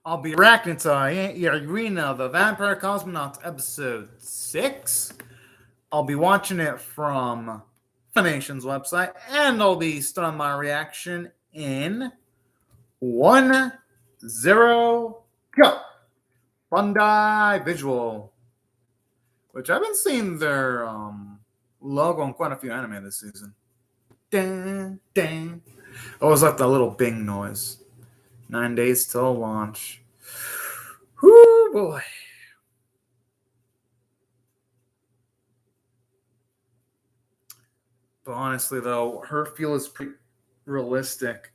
I'll be reacting to Irina, the Vampire Cosmonaut, episode 6. I'll be watching it from Funimation's website, and I'll be starting my reaction in 1-0 go. Bandai Visual, which I've been seeing their logo on quite a few anime this season. Dang, dang. I always like that little bing noise. 9 days till launch. Whoo boy. But honestly, though, her feel is pretty realistic.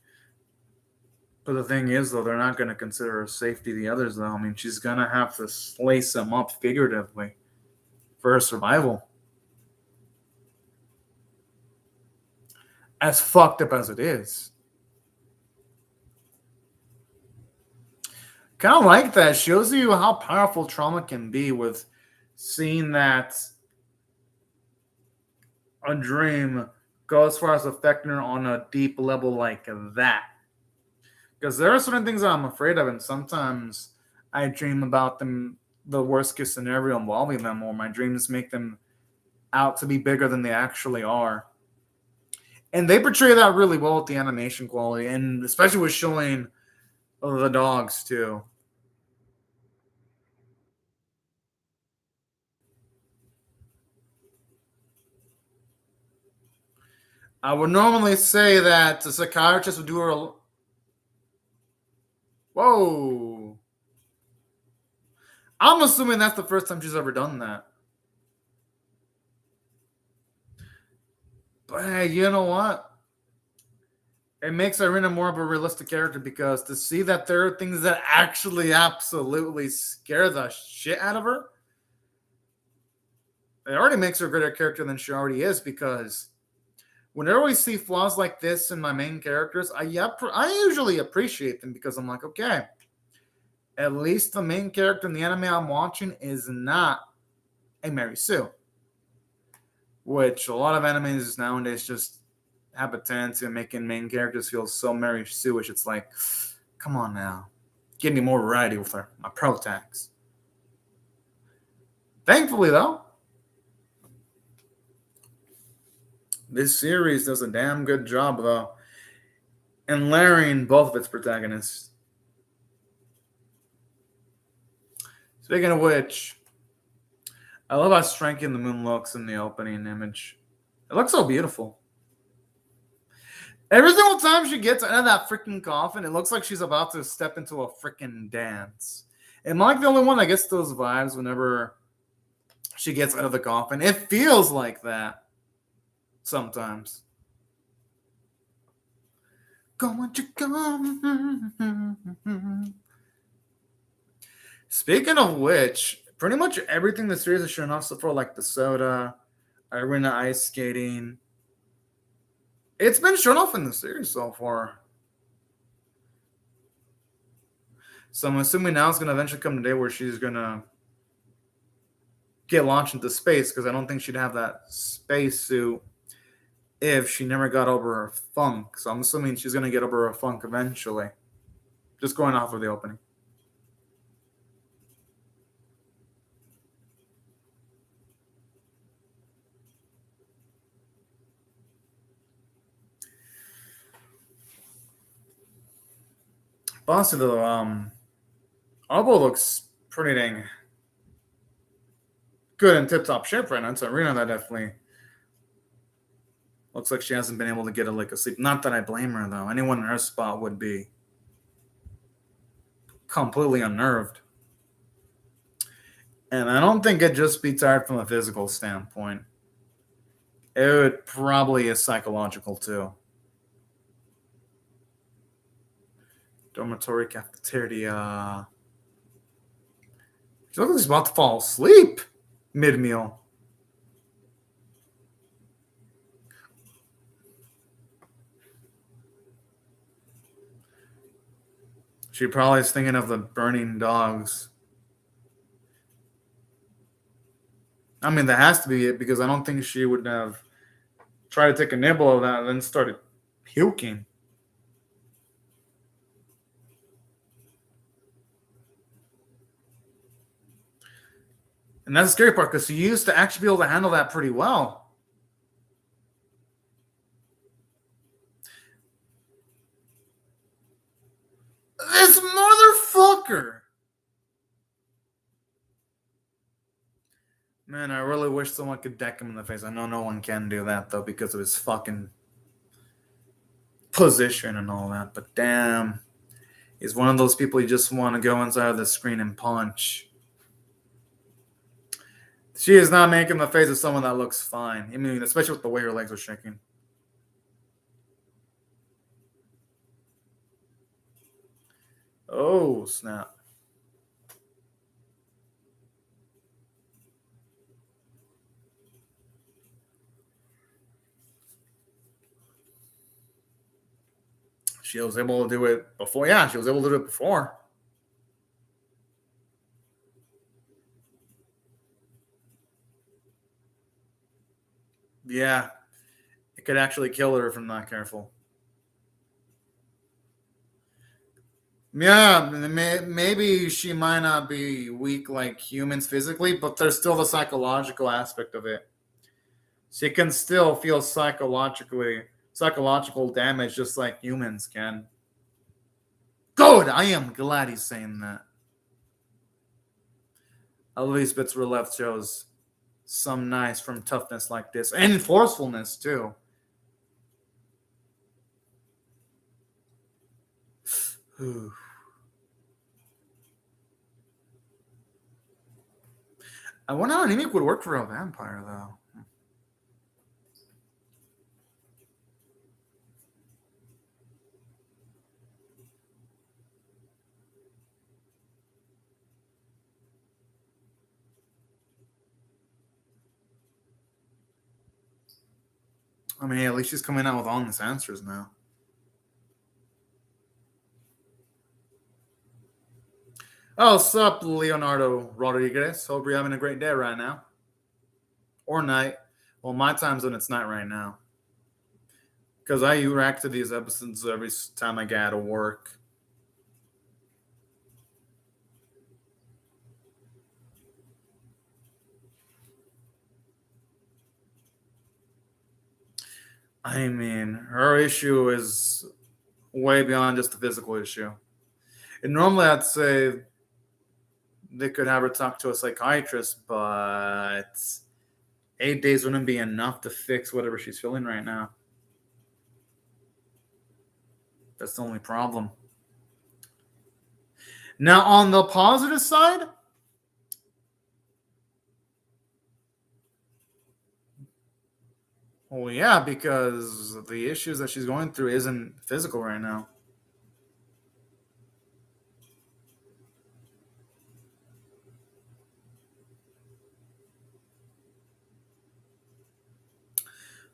But the thing is, though, they're not going to consider her safety. The others, though, I mean, she's going to have to slice them up figuratively for her survival. As fucked up as it is. Kind of like that. Shows you how powerful trauma can be with seeing that a dream go as far as affecting her on a deep level like that. Because there are certain things that I'm afraid of, and sometimes I dream about them, the worst case scenario involving them, or my dreams make them out to be bigger than they actually are. And they portray that really well with the animation quality, and especially with showing the dogs too. I would normally say that the psychiatrist would do her. Whoa. I'm assuming that's the first time she's ever done that. But hey, you know what? It makes Irina more of a realistic character, because to see that there are things that actually absolutely scare the shit out of her, it already makes her a greater character than she already is. Because whenever we see flaws like this in my main characters, I usually appreciate them, because I'm like, okay, at least the main character in the anime I'm watching is not a Mary Sue, which a lot of animes nowadays just have a tendency of making main characters feel so Mary Sue-ish. It's like, come on now, give me more variety with my pro tags. Thankfully, though, this series does a damn good job, though, in layering both of its protagonists. Speaking of which, I love how striking the moon looks in the opening image. It looks so beautiful. Every single time she gets out of that freaking coffin, it looks like she's about to step into a freaking dance. Am I like the only one that gets those vibes whenever she gets out of the coffin? It feels like that sometimes. Going to go. Speaking of which, pretty much everything the series has shown off so far, like the soda, Irina ice skating, it's been shown off in the series so far. So I'm assuming now it's going to eventually come the day where she's going to get launched into space, because I don't think she'd have that space suit if she never got over her funk. So I'm assuming she's going to get over her funk eventually. Just going off of the opening. Honestly, though, Albo looks pretty dang good in tip-top shape right now. It's Irina that definitely looks like she hasn't been able to get a sleep. Not that I blame her, though. Anyone in her spot would be completely unnerved. And I don't think it'd just be tired from a physical standpoint. It would probably is psychological, too. Dormitory cafeteria. She looks like she's about to fall asleep mid-meal. She probably is thinking of the burning dogs. I mean, that has to be it, because I don't think she would have tried to take a nibble of that and then started puking. And that's the scary part, because she used to actually be able to handle that pretty well. This motherfucker! Man, I really wish someone could deck him in the face. I know no one can do that, though, because of his fucking position and all that. But damn, he's one of those people you just want to go inside of the screen and punch. She is not making the face of someone that looks fine. I mean, especially with the way her legs are shaking. Oh, snap. She was able to do it before. Yeah, she was able to do it before. Yeah, it could actually kill her if I'm not careful. Yeah, maybe she might not be weak like humans physically, but there's still the psychological aspect of it. She can still feel psychological damage just like humans can. Good! I am glad he's saying that. At least Bits Were Left shows some nice from toughness like this. And forcefulness, too. I wonder how anemic would work for a vampire, though. I mean, at least she's coming out with honest answers now. Oh, sup, Leonardo Rodriguez. Hope you're having a great day right now. Or night. Well, my time zone, it's night right now. Because I react to these episodes every time I get out of work. I mean, her issue is way beyond just the physical issue. And normally I'd say they could have her talk to a psychiatrist, but 8 days wouldn't be enough to fix whatever she's feeling right now. That's the only problem. Now, on the positive side, well, yeah, because the issues that she's going through isn't physical right now.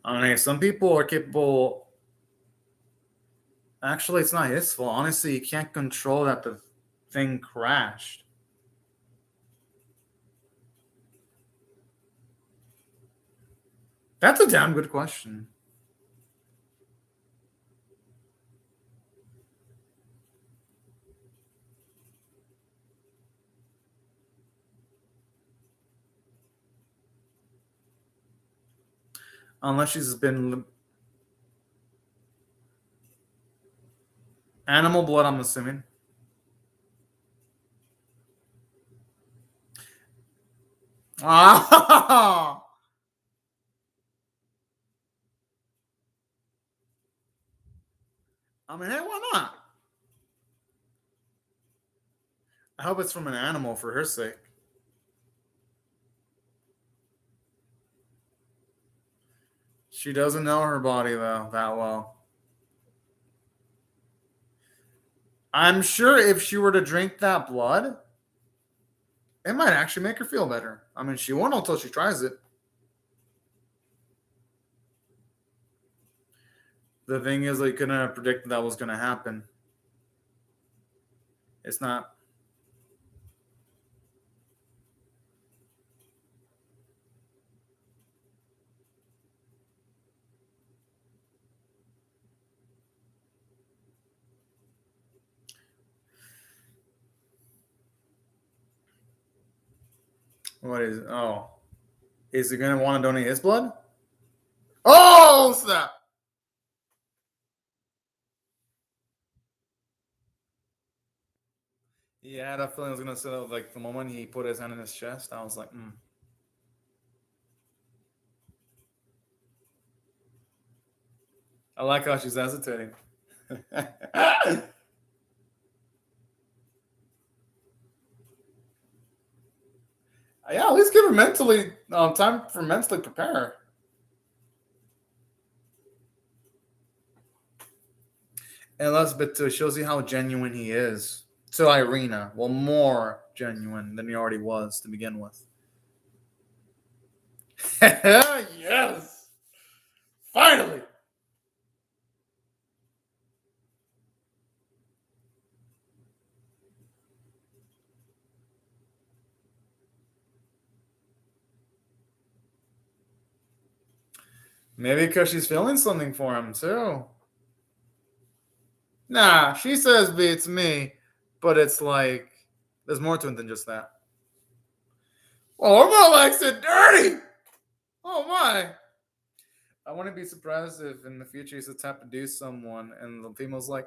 I mean, some people are capable. Actually, it's not his fault. Honestly, you can't control that the thing crashed. That's a damn good question. Unless she's been animal blood, I'm assuming. Ah, I mean, hey, why not? I hope it's from an animal for her sake. She doesn't know her body though that well. I'm sure if she were to drink that blood, it might actually make her feel better. I mean, she won't until she tries it. The thing is, they couldn't have predicted that was going to happen. It's not. What is? Oh, is he gonna want to donate his blood? Oh snap! Yeah, I had a feeling I was gonna say that. Like the moment he put his hand in his chest, I was like, hmm. I like how she's hesitating. Yeah, at least give her mentally time for mentally prepare. And last bit too shows you how genuine he is to Irina. Well, more genuine than he already was to begin with. Yes, finally. Maybe because she's feeling something for him too. Nah, she says beats me, but it's like there's more to it than just that. Oh, my likes it dirty. Oh my. I wouldn't be surprised if in the future he's the type to do someone and the female's like,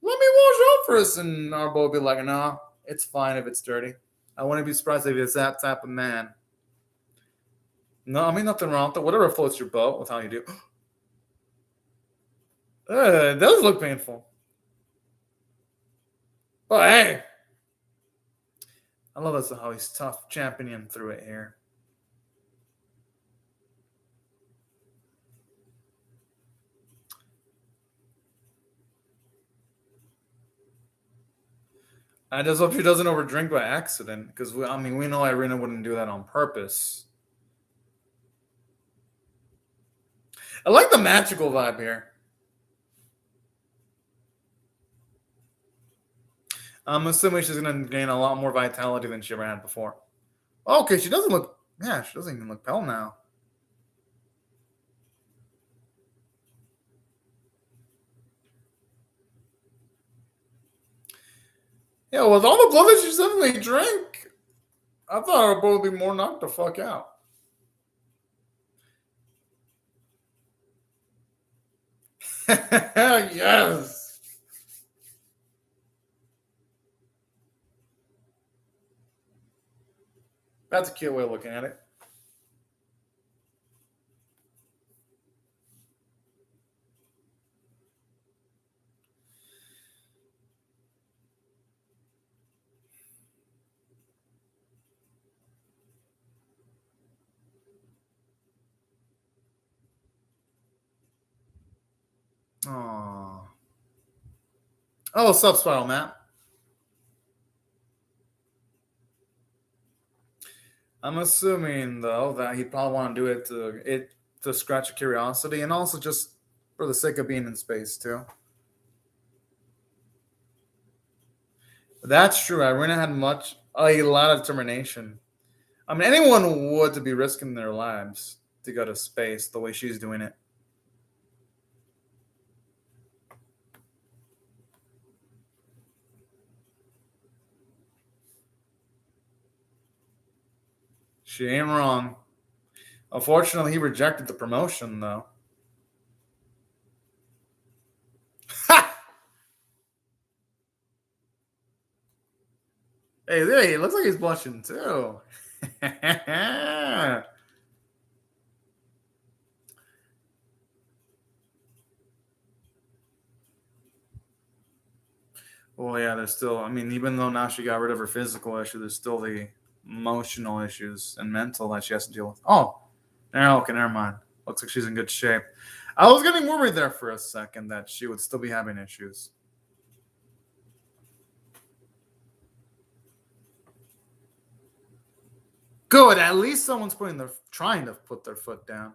let me wash up first, and our boy will be like, no, it's fine if it's dirty. I wouldn't be surprised if it's that type of man. No, I mean nothing wrong with it. Whatever floats your boat with how you do. It does look painful. But hey, I love this how he's tough, championing through it here. I just hope she doesn't overdrink by accident, because we know Irina wouldn't do that on purpose. I like the magical vibe here. I'm assuming she's gonna gain a lot more vitality than she ever had before. Okay, she doesn't look. Yeah, she doesn't even look pale now. Yeah, with all the blood that she suddenly drank, I thought her boy would be more knocked the fuck out. Yes. That's a cute way of looking at it. Aww. Oh, what's up, Spiral Matt? I'm assuming though that he'd probably want to do it to scratch a curiosity and also just for the sake of being in space too. That's true. Irina had a lot of determination. I mean, anyone would to be risking their lives to go to space the way she's doing it. She ain't wrong. Unfortunately, he rejected the promotion though. Ha! Hey, it looks like he's blushing too. Well, yeah, there's still. I mean, even though now she got rid of her physical issue, there's still the emotional issues and mental that she has to deal with. Oh, okay, never mind. Looks like she's in good shape. I was getting worried there for a second that she would still be having issues. Good. At least someone's trying to put their foot down.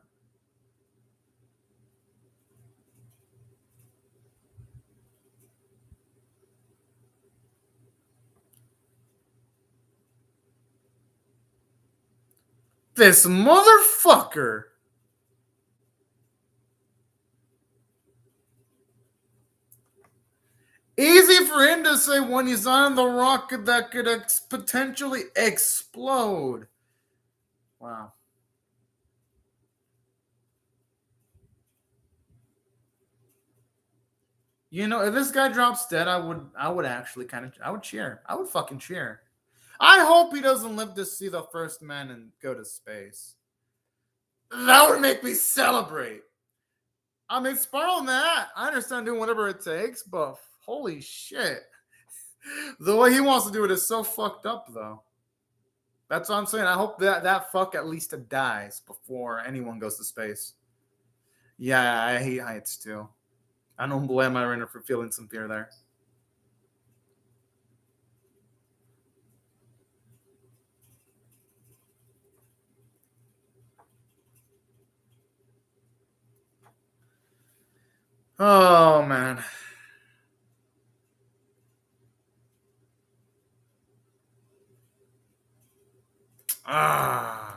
This motherfucker. Easy for him to say when he's on the rocket that could potentially explode. Wow. You know, if this guy drops dead, I would actually I would cheer. I would fucking cheer. I hope he doesn't live to see the first man and go to space. That would make me celebrate. I mean, Spiral Matt, I understand doing whatever it takes, but holy shit. The way he wants to do it is so fucked up, though. That's what I'm saying. I hope that fuck at least dies before anyone goes to space. Yeah, I hate heights too. I don't blame Irina for feeling some fear there. Oh man. Ah.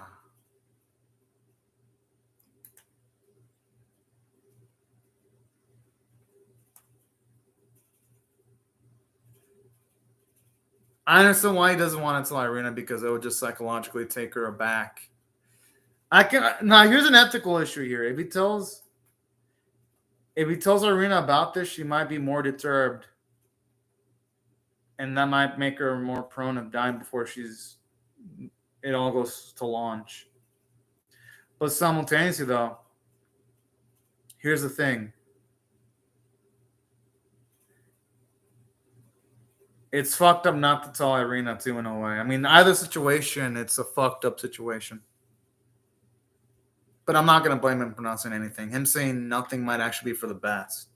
I understand why he doesn't want to tell Irina because it would just psychologically take her aback. I can now. Here's an ethical issue here. If he tells Irina about this, she might be more disturbed, and that might make her more prone of dying before it all goes to launch. But simultaneously, though, here's the thing. It's fucked up not to tell Irina too, in a way. I mean, either situation, it's a fucked up situation. But I'm not gonna blame him for not saying anything. Him saying nothing might actually be for the best.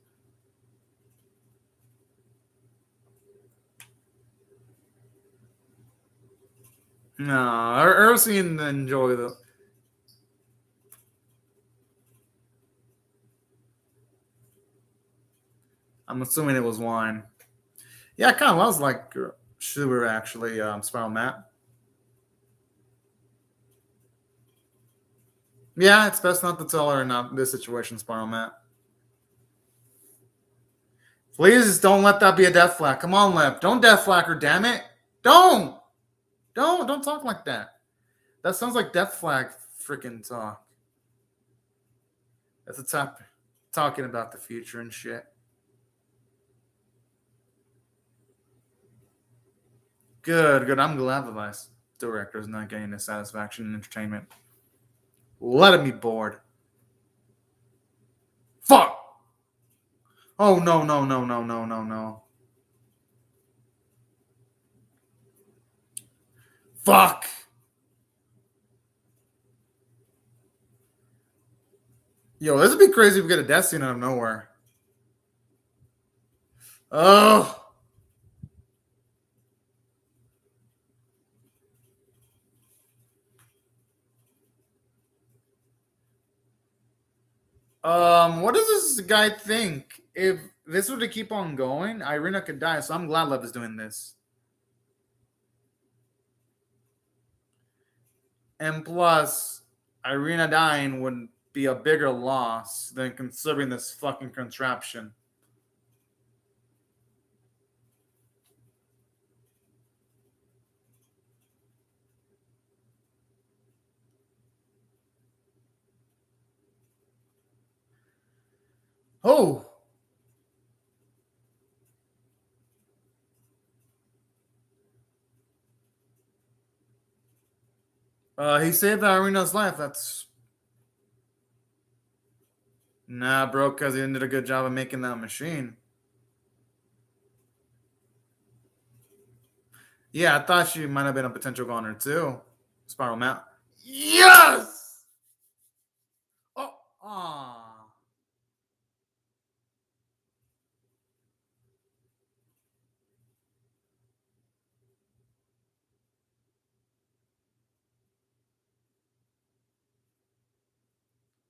No, Ursine enjoy the. I'm assuming it was wine. Yeah, it kind of was like sugar, actually, Spiral Matt. Yeah, it's best not to tell her in this situation, Spiral Matt. Please don't let that be a death flag. Come on, Lev. Don't death flag her, damn it. Don't talk like that. That sounds like death flag freaking talk. That's the top talking about the future and shit. Good. I'm glad the vice director is not getting the satisfaction and entertainment. Let him be bored. Fuck! Oh, no. Fuck! Yo, this would be crazy if we get a death scene out of nowhere. Oh! What does this guy think? If this were to keep on going, Irina could die, so I'm glad Lev is doing this. And plus, Irina dying would be a bigger loss than considering this fucking contraption. Oh! He saved Irina's life. That's. Nah, bro, because he did a good job of making that machine. Yeah, I thought she might have been a potential goner too. Spiral Matt. Yes! Oh, ah.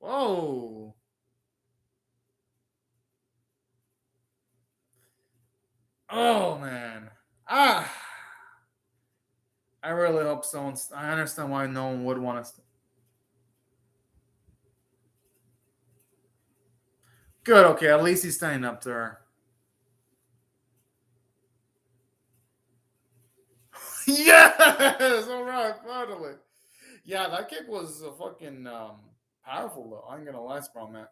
Whoa. Oh, man. Ah. I really hope someone's. I understand why no one would want us to. Good, okay. At least he's standing up to her. Yes! All right, finally. Yeah, that kick was fucking powerful though. I ain't gonna lie, bro, man.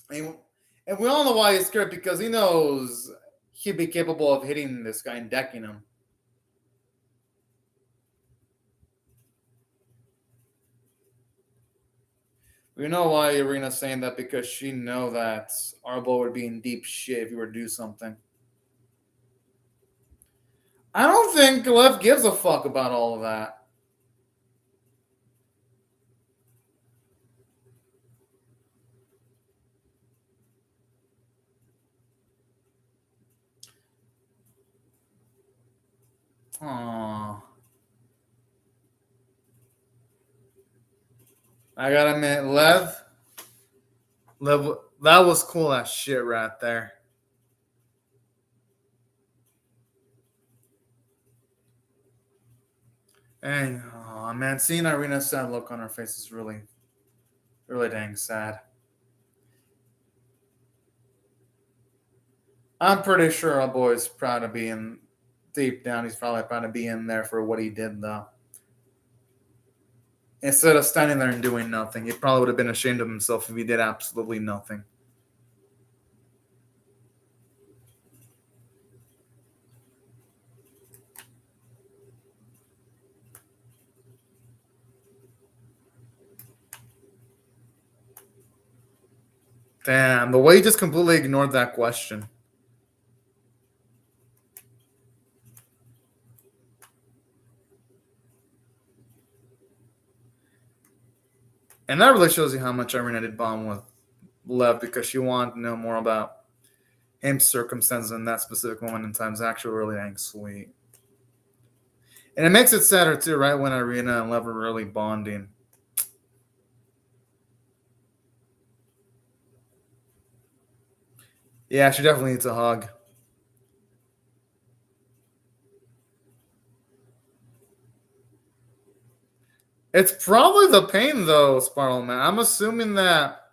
And, and we all know why he's scared because he knows he'd be capable of hitting this guy and decking him. We know why Irina's saying that because she know that Arbo would be in deep shit if he were to do something. I don't think Lev gives a fuck about all of that. Aww. I gotta admit, Lev, that was cool as shit right there. And oh man, seeing Irina's sad look on her face is really, really dang sad. I'm pretty sure our boy's proud of being deep down. He's probably proud to be in there for what he did, though. Instead of standing there and doing nothing, he probably would have been ashamed of himself if he did absolutely nothing. Damn, the way he just completely ignored that question. And that really shows you how much Irina did bond with Lev because she wanted to know more about his circumstances in that specific moment in time. Is actually really dang sweet. And it makes it sadder too, right? When Irina and Lev are really bonding. Yeah, she definitely needs a hug. It's probably the pain, though, Sparrow Man. I'm assuming that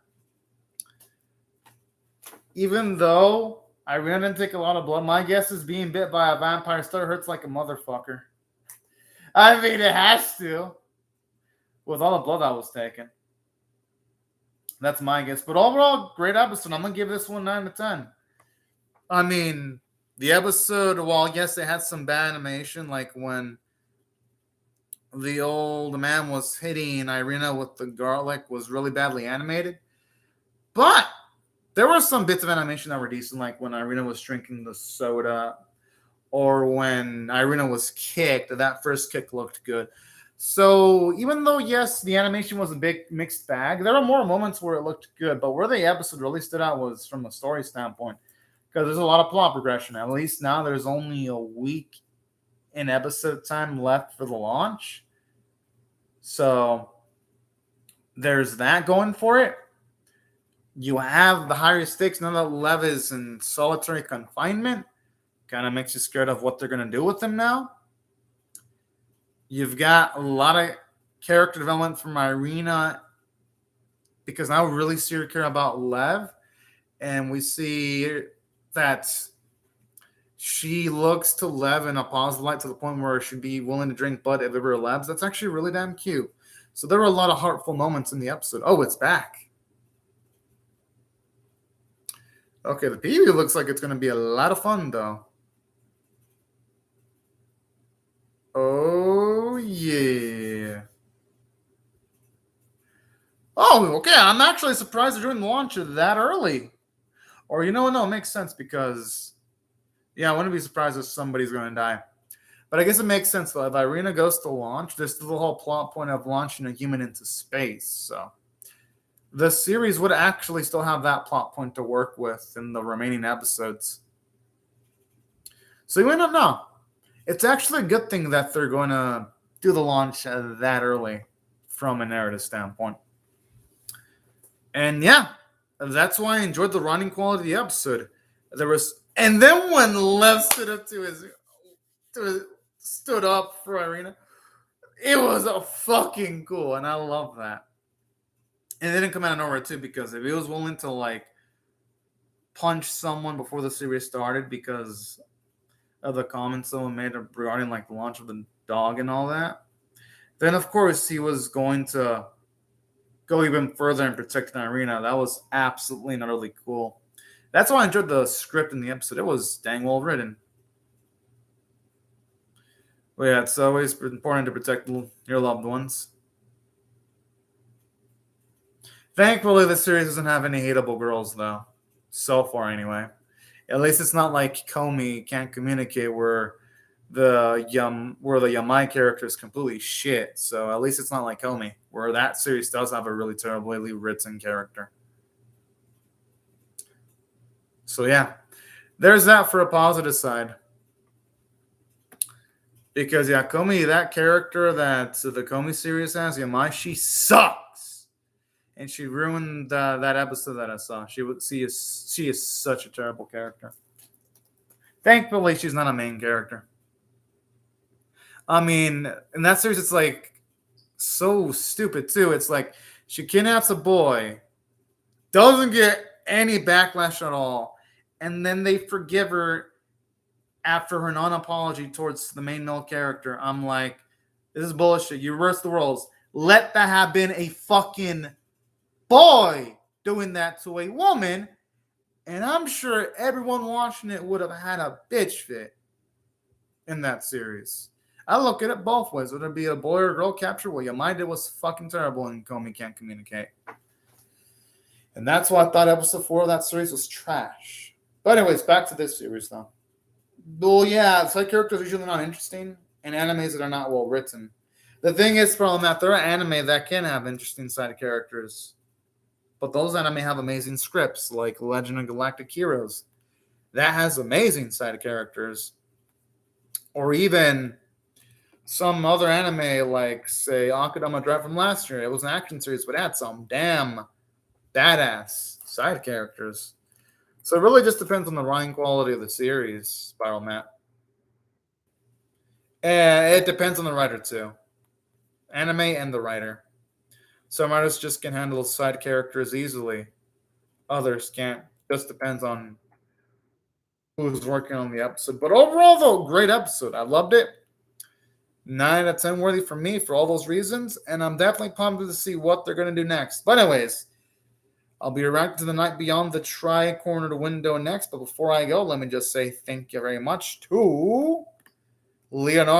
even though Irina didn't take a lot of blood, my guess is being bit by a vampire still hurts like a motherfucker. I mean, it has to. With all the blood that was taken. That's my guess. But overall, great episode. I'm going to give this one 9 to 10. I mean, the episode, while yes, it had some bad animation, like when the old man was hitting Irina with the garlic, was really badly animated. But there were some bits of animation that were decent, like when Irina was drinking the soda or when Irina was kicked. That first kick looked good. So even though, yes, the animation was a big mixed bag, there were more moments where it looked good. But where the episode really stood out was from a story standpoint because there's a lot of plot progression. At least now there's only a week in episode time left for the launch. So there's that going for it. You have the higher stakes now that Lev is in solitary confinement. Kind of makes you scared of what they're going to do with him now. You've got a lot of character development from Irina because now we really see her care about Lev. And we see that she looks to Lev in a positive light to the point where she'd be willing to drink blood if ever Lev's. That's actually really damn cute. So there were a lot of heartful moments in the episode. Oh, it's back. Okay, the preview looks like it's going to be a lot of fun, though. Oh, yeah. Oh, okay. I'm actually surprised they're doing the launch that early. Or, you know what? No, it makes sense because, yeah, I wouldn't be surprised if somebody's going to die. But I guess it makes sense, though. If Irina goes to launch, this is the whole plot point of launching a human into space. So the series would actually still have that plot point to work with in the remaining episodes. So you might not know. It's actually a good thing that they're going to do the launch that early from a narrative standpoint. And yeah, that's why I enjoyed the running quality of the episode. There was, and then when Lev stood up stood up for Irina, it was a fucking cool, and I love that. And it didn't come out of nowhere too, because if he was willing to like punch someone before the series started because of the comments someone made regarding like the launch of the dog and all that, then of course he was going to go even further and protect Irina. That was absolutely and utterly cool. That's why I enjoyed the script in the episode. It was dang well written. But yeah, it's always important to protect your loved ones. Thankfully, the series doesn't have any hateable girls, though. So far, anyway. At least it's not like Komi can't communicate, where the Yamai character is completely shit. So at least it's not like Komi, where that series does have a really terribly written character. So yeah, there's that for a positive side. Because yeah, Komi, that character that the Komi series has, Yamai, she sucks, and she ruined that episode that I saw. She is such a terrible character. Thankfully, she's not a main character. I mean, in that series, it's like so stupid too. It's like she kidnaps a boy, doesn't get any backlash at all, and then they forgive her after her non-apology towards the main male character. I'm like, this is bullshit. You reverse the roles. Let that have been a fucking boy doing that to a woman, and I'm sure everyone watching it would have had a bitch fit in that series. I look at it both ways. Whether it be a boy or girl capture, well, Yamai did was fucking terrible and Komi can't communicate. And that's why I thought episode 4 of that series was trash. But anyways, back to this series, though. Well, yeah, side characters are usually not interesting, and animes that are not well written. The thing is, problem that there are anime that can have interesting side characters, but those anime have amazing scripts, like Legend of Galactic Heroes. That has amazing side characters. Or even some other anime, like, say, Akudama Drive from last year. It was an action series, but it had some damn badass side characters. So it really just depends on the writing quality of the series, Spiral Matt. And it depends on the writer, too. Anime and the writer. Some writers just can handle side characters easily. Others can't. Just depends on who's working on the episode. But overall, though, great episode. I loved it. 9 out of 10 worthy for me for all those reasons. And I'm definitely pumped to see what they're going to do next. But anyways, I'll be reacting to the Night Beyond the Tri-Cornered Window next. But before I go, let me just say thank you very much to Leonardo.